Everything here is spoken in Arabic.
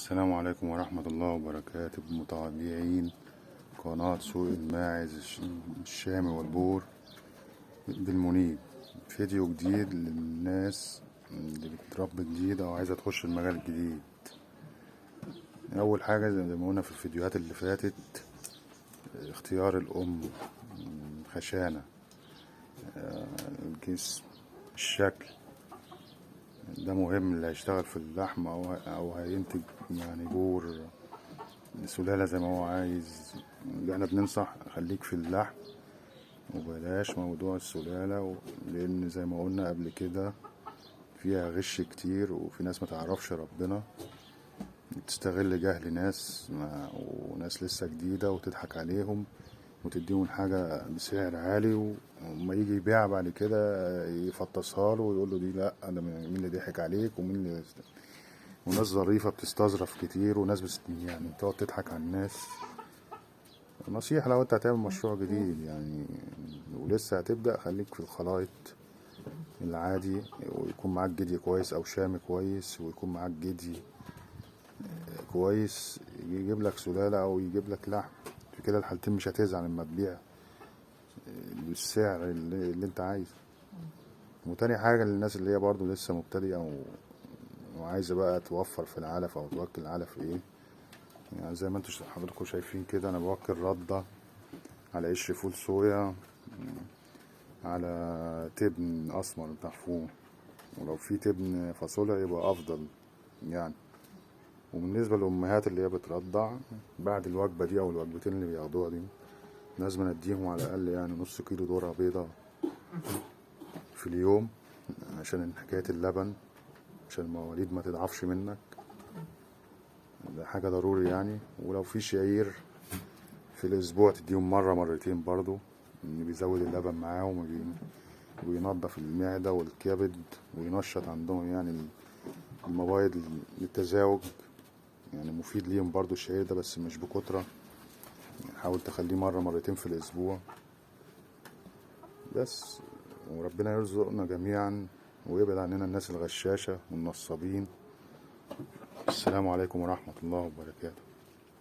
السلام عليكم ورحمة الله وبركاته متابعين قناة سوق الماعز الشامي والبور بالمنيب. فيديو جديد للناس اللي بتربي جديد أو عايزة تخش المجال الجديد. أول حاجة زي ما قلنا في الفيديوهات اللي فاتت، اختيار الأم، خشانة، الجسم، الشكل، ده مهم. اللي هيشتغل في اللحم أو هينتج يعني بور سلالة زي ما هو عايز. احنا بننصح خليك في اللحم وبلاش موضوع السلالة، لأن زي ما قلنا قبل كده فيها غش كتير، وفي ناس ما تعرفش ربنا تستغل جهل ناس وناس لسه جديدة وتضحك عليهم وتديهم حاجة بسعر عالي، وما يجي يبيع بعد كده يفطسها له ويقول له دي لا، ده مين اللي ضحك عليك وناس ظريفة بتستظرف كتير، وناس يعني بتقعد تضحك على الناس. نصيحة لو انت هتعمل مشروع جديد يعني ولسه هتبدأ، خليك في الخلايط العادي، ويكون معاك جدي كويس او شامي كويس، ويكون معاك جدي كويس يجيب لك سلالة او يجيب لك لحم. في كده الحالتين مش هتزعل لما تبيع بالسعر اللي انت عايزه. وتاني حاجة للناس اللي هي برضو لسه مبتدئة وعايزة بقى توفر في العلف او توكل العلف ايه، يعني زي ما انتوا حضراتكم شايفين كده، انا بوكل ردة على قشر فول صويا على تبن اسمر مطحون، ولو في تبن فاصوليا يبقى افضل يعني. وبالنسبة للأمهات اللي هي بترضع بعد الوجبة دي أو الوجبتين اللي بياخدوها دي، لازم نديهم على الأقل يعني نص كيلو ذرة بيضة في اليوم، عشان حكاية اللبن، عشان المواليد ما تضعفش منك، ده حاجة ضروري يعني. ولو في شعير في الأسبوع تديهم مرة مرتين برضو، إن بيزود اللبن معاهم وبينضف المعدة والكبد وينشط عندهم يعني المبايض للتزاوج، يعني مفيد ليهم برضو الشعير ده، بس مش بكترة يعني. حاول تخليه مرة مرتين في الأسبوع بس، وربنا يرزقنا جميعا ويبعد عننا الناس الغشاشة والنصابين. السلام عليكم ورحمة الله وبركاته.